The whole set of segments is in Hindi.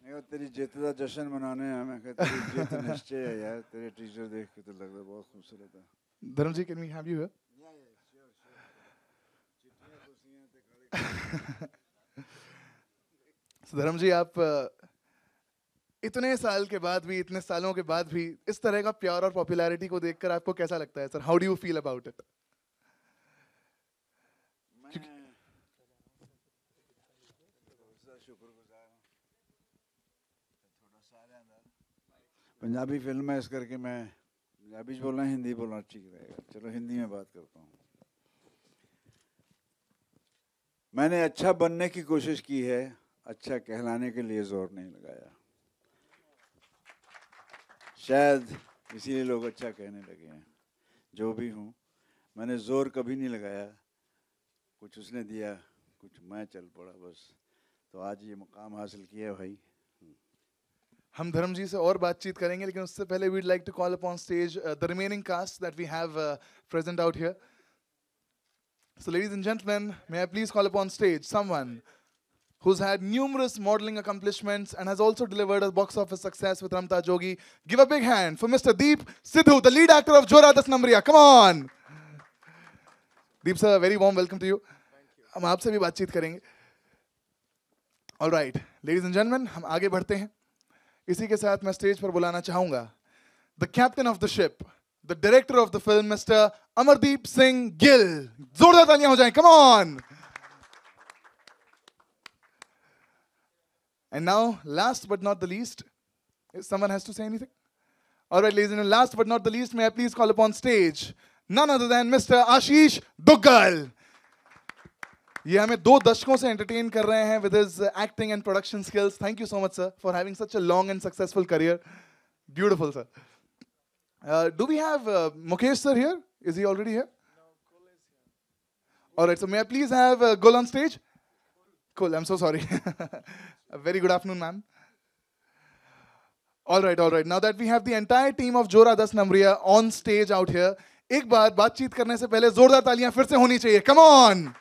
नहीं वो तेरी जीत का जश्न मनाने हैं मैं कहता तेरी जीत निश्चय है यार तेरे टीचर देख के तो लग रहा बहुत खूबसूरत है धर्म जी, can we have you here? So, धर्म जी, आप इतने साल के बाद भी, इतने सालों के बाद भी इस तरह का प्यार और पॉपुलैरिटी को देखकर आपको कैसा लगता है sir? How do you feel about it? Punjabi film है इस करके मैं पंजाबी बोलना हिंदी बोलना ठीक रहेगा चलो हिंदी में बात करता हूँ मैंने अच्छा बनने की कोशिश की है अच्छा कहलाने के लिए जोर नहीं लगाया शायद इसीलिए लोग अच्छा कहने लगे हैं जो भी हूँ मैंने जोर कभी नहीं लगाया कुछ उसने दिया कुछ मैं चल पड़ा बस तो आज ये मुकाम हासिल किया भाई हम धर्म जी से और बातचीत करेंगे लेकिन उससे पहले we'd like to call upon stage the remaining cast that we have present out here So ladies and gentlemen, may I please call upon stage someone who's had numerous modeling accomplishments and has also delivered a box office success with Ramta Jogi. Give a big hand for Mr. Deep Sidhu, the lead actor of Jora Das Namriya. Come on. Deep sir, very warm welcome to you. हम आपसे भी बातचीत करेंगे. All right, ladies and gentlemen, हम आगे बढ़ते हैं. इसी के साथ मैं स्टेज पर बुलाना चाहूंगा the captain of the ship, the director of the film, Mr. Amardeep Singh Gill. जोरदार तालियां हो जाएं. Come on. And now, last but not the least, if someone has to say anything? All right, ladies and gentlemen, last but not the least, may I please call upon stage none other than Mr. Ashish Duggal. ये हमें 2 दशकों से entertain कर रहे हैं with his acting and production skills. Thank you so much, sir, for having such a long and successful career. Beautiful, sir. Do we have Mukesh sir here? Is he already here? No, Gul is here. All right, so may I please have Gul on stage? Cool, I'm so sorry. A very good afternoon, ma'am. All right, all right. Now that we have the entire team of Jora Das Namriya on stage out here, एक बार बातचीत करने से पहले जोरदार तालियां फिर से होनी चाहिए. Come on!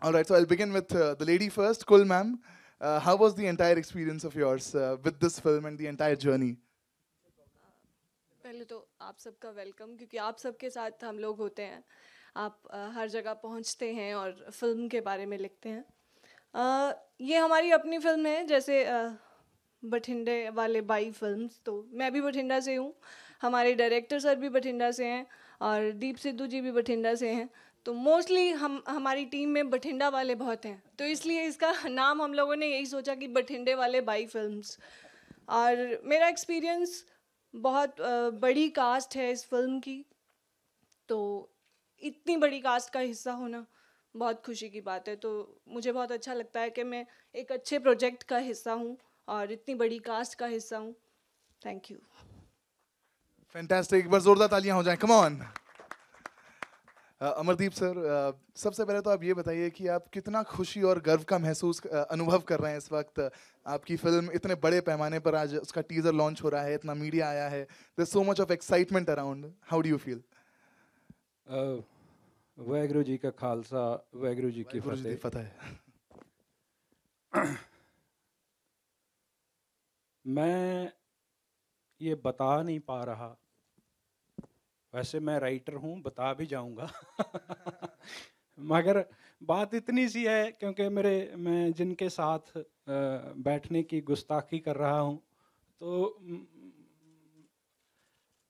All right, so I'll begin with the lady first, Kul ma'am. How was the entire experience of yours with this film and the entire journey? पहले तो आप सबका वेलकम क्योंकि आप सबके साथ हम लोग होते हैं आप हर जगह पहुंचते हैं और फिल्म के बारे में लिखते हैं ये हमारी अपनी फिल्म है जैसे बठिंडे वाले बाई फिल्म्स तो मैं भी बठिंडा से हूँ हमारे डायरेक्टर सर भी बठिंडा से हैं और दीप सिद्धू जी भी बठिंडा से हैं तो मोस्टली हमारी टीम में बठिंडा वाले बहुत हैं तो इसलिए इसका नाम हम लोगों ने यही सोचा कि बठिंडे वाले बाई फिल्म्स और मेरा एक्सपीरियंस बहुत बड़ी कास्ट है इस फिल्म की तो इतनी बड़ी कास्ट का हिस्सा होना बहुत खुशी की बात है तो मुझे बहुत अच्छा लगता है कि मैं एक अच्छे प्रोजेक्ट का हिस्सा हूँ और इतनी बड़ी कास्ट का हिस्सा हूँ थैंक यू फैंटास्टिक एक बार जोरदार तालियां हो जाएं कम ऑन अमरदीप सर सबसे पहले तो आप ये बताइए कि आप कितना खुशी और गर्व का महसूस अनुभव कर रहे हैं इस वक्त आपकी फिल्म इतने बड़े पैमाने पर आज उसका टीजर लॉन्च हो रहा है इतना मीडिया आया है there so much of excitement around how do you feel Waheguru ji का खालसा वाहिगुरू जी की फतेह मैं ये बता नहीं पा रहा वैसे मैं राइटर हूँ बता भी जाऊँगा मगर बात इतनी सी है क्योंकि मैं जिनके साथ बैठने की गुस्ताखी कर रहा हूँ तो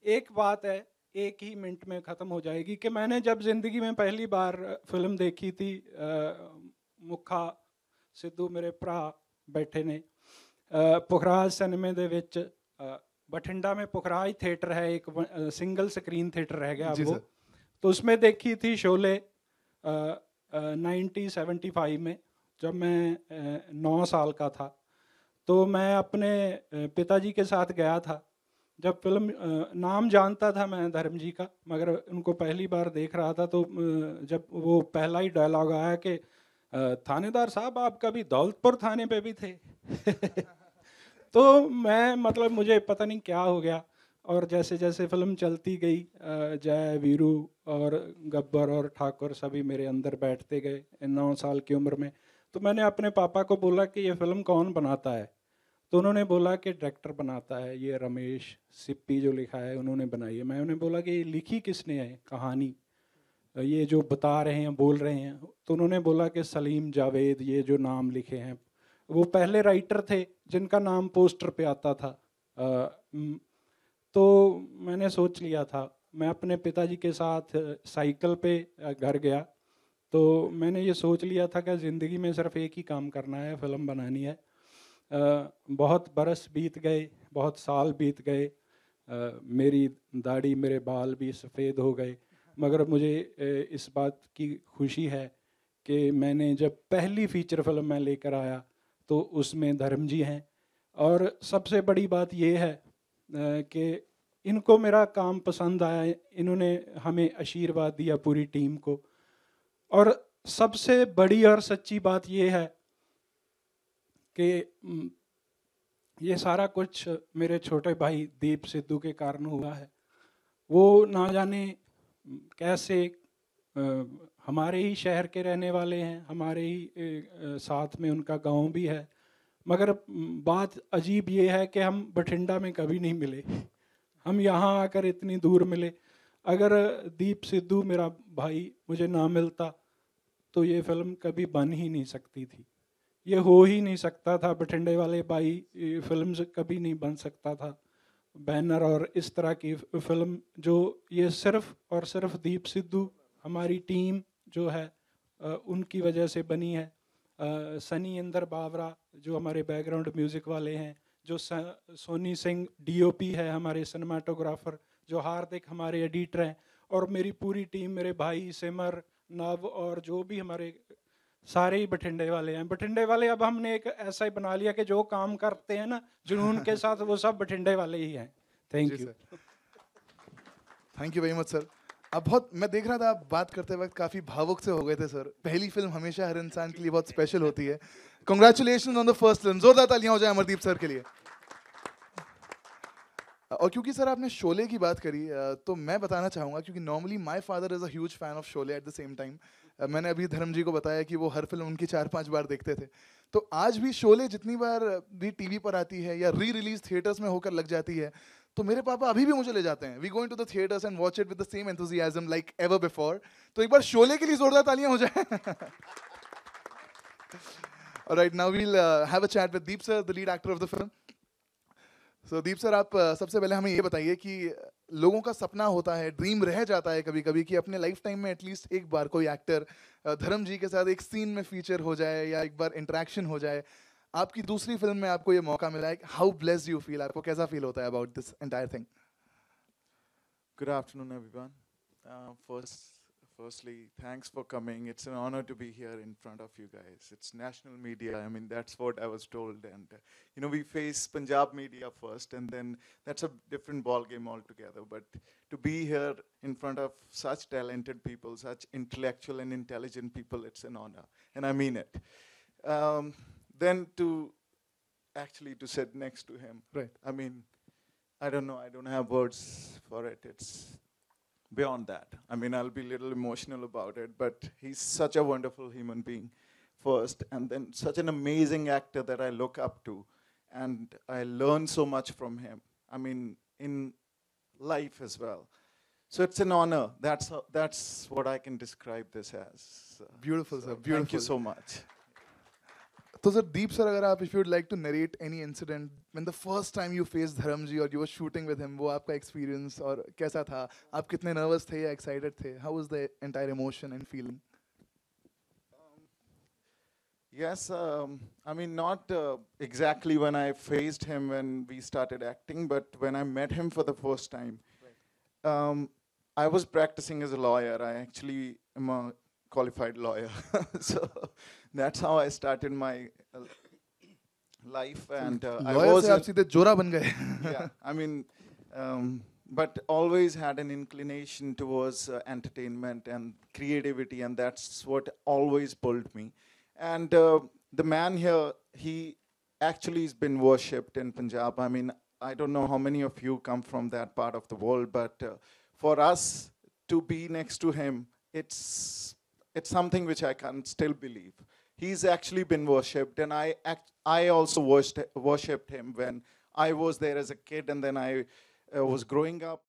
एक बात है एक ही मिनट में ख़त्म हो जाएगी कि मैंने जब ज़िंदगी में पहली बार फिल्म देखी थी मुखा सिद्धू मेरे भरा बैठे ने पुखराज सिनेमे दे विच बठिंडा में पुखराज थिएटर है एक सिंगल स्क्रीन थिएटर रह गया अब वो तो उसमें देखी थी शोले 1975 में जब मैं 9 साल का था तो मैं अपने पिताजी के साथ गया था जब फिल्म नाम जानता था मैं धर्म जी का मगर उनको पहली बार देख रहा था तो जब वो पहला ही डायलॉग आया कि थानेदार साहब आप कभी दौलतपुर थाने पे भी थे तो मैं मतलब मुझे पता नहीं क्या हो गया और जैसे जैसे फिल्म चलती गई जय वीरू और गब्बर और ठाकुर सभी मेरे अंदर बैठते गए 9 साल की उम्र में तो मैंने अपने पापा को बोला कि ये फिल्म कौन बनाता है, तो उन्होंने बोला कि डायरेक्टर बनाता है, ये रमेश सिप्पी जो लिखा है उन्होंने बनाई है। मैं उन्हें बोला कि ये लिखी किसने है कहानी, ये जो बता रहे हैं बोल रहे हैं, तो उन्होंने बोला कि सलीम जावेद, ये जो नाम लिखे हैं वो पहले राइटर थे जिनका नाम पोस्टर पे आता था। तो मैंने सोच लिया था, मैं अपने पिताजी के साथ साइकिल पे घर गया, तो मैंने ये सोच लिया था कि ज़िंदगी में सिर्फ एक ही काम करना है, फिल्म बनानी है। बहुत बरस बीत गए, बहुत साल बीत गए, मेरी दाढ़ी मेरे बाल भी सफ़ेद हो गए, मगर मुझे इस बात की खुशी है कि मैंने जब पहली फ़ीचर फिल्म मैं लेकर आया तो उसमें धर्म जी हैं। और सबसे बड़ी बात ये है कि इनको मेरा काम पसंद आया, इन्होंने हमें आशीर्वाद दिया पूरी टीम को। और सबसे बड़ी और सच्ची बात ये है कि ये सारा कुछ मेरे छोटे भाई दीप सिद्धू के कारण हुआ है। वो ना जाने कैसे हमारे ही शहर के रहने वाले हैं, हमारे ही साथ में उनका गांव भी है, मगर बात अजीब ये है कि हम बठिंडा में कभी नहीं मिले, हम यहाँ आकर इतनी दूर मिले। अगर दीप सिद्धू मेरा भाई मुझे ना मिलता तो ये फिल्म कभी बन ही नहीं सकती थी, ये हो ही नहीं सकता था। बठिंडे वाले भाई फिल्म कभी नहीं बन सकता था, बैनर और इस तरह की फिल्म जो ये सिर्फ और सिर्फ दीप सिद्धू हमारी टीम जो है उनकी वजह से बनी है। सनी इंदर बावरा जो हमारे बैकग्राउंड म्यूज़िक वाले हैं, जो सोनी सिंह डीओपी है हमारे सिनेमाटोग्राफर, जो हार्दिक हमारे एडिटर हैं, और मेरी पूरी टीम, मेरे भाई सिमर नव और जो भी हमारे सारे ही बठिंडे वाले हैं। बठिंडे वाले अब हमने एक ऐसा ही बना लिया कि जो काम करते हैं ना जुनून के साथ, वो सब बठिंडे वाले ही हैं। Thank you. Thank you very much sir. अब बहुत मैं देख रहा था आप बात करते वक्त काफी भावुक से हो गए थे सर। पहली फिल्म हमेशा हर इंसान के लिए बहुत स्पेशल होती है। Congratulations on the first film. जोरदार तालियां हो जाए अमरदीप सर के लिए। और क्योंकि सर आपने शोले की बात करी, तो मैं बताना चाहूँगा, क्योंकि normally my father is a huge fan of Sholay. At the same time मैंने अभी धर्म जी को बताया कि वो हर फिल्म उनकी 4-5 बार देखते थे। तो आज भी शोले जितनी बार भी टीवी पर आती है या री रिलीज थिएटर्स में होकर लग जाती है, तो मेरे पापा अभी भी मुझे ले जाते हैं। We going to the theatres and watch it with the same enthusiasm like ever before. तो एक बार शोले के लिए जोरदार तालियां हो जाए। Alright, now we'll have a chat with Deep sir, the lead actor of the film. So Deep sir, आप सबसे पहले हमें ये बताइए कि लोगों का सपना होता है, ड्रीम रह जाता है कभी कभी कि अपने लाइफ टाइम में एटलीस्ट एक बार कोई एक्टर धर्म जी के साथ एक सीन में फीचर हो जाए या एक बार इंटरेक्शन हो जाए। आपकी दूसरी फिल्म में आपको ये मौका मिला है। हाउ ब्लेस्ड यू फील, आपको कैसा फील होता है about this entire thing? Good afternoon, everyone. Firstly, thanks for coming. It's an honor to be here in front of you guys. It's national media. I mean, that's what I was told. And, we face Punjab media first, and then that's a different ball game altogether. But to be here in front of such talented people, such intellectual and intelligent people, it's an honor. And I mean it. Then to sit next to him. Right. I mean, I don't know. I don't have words for it. It's beyond that. I mean, I'll be a little emotional about it, but he's such a wonderful human being first, and then such an amazing actor that I look up to, and I learn so much from him. I mean, in life as well. So it's an honor. That's what I can describe this as. Beautiful, sir. Beautiful. Thank you so much. तो सर दीप सर, अगर आप, if you would like to narrate any incident when the first time you face Dharam ji और you were shooting with him, वो आपका एक्सपीरियंस और कैसा था? आप कितने नर्वस थे या एक्साइटेड थे? How was the entire emotion and feeling? Yes, I mean, not exactly when I faced him when we started acting, but when I met him for the first time. Right. I was practicing as a lawyer. I actually am a qualified lawyer. So that's how I started my life. And I was... yeah, I mean, but always had an inclination towards entertainment and creativity, and that's what always pulled me. And the man here, he actually has been worshipped in Punjab. I mean, I don't know how many of you come from that part of the world, but for us to be next to him, it's something which I can't still believe. he's actually been worshipped, and I also worshipped him when I was there as a kid, and then I was growing up.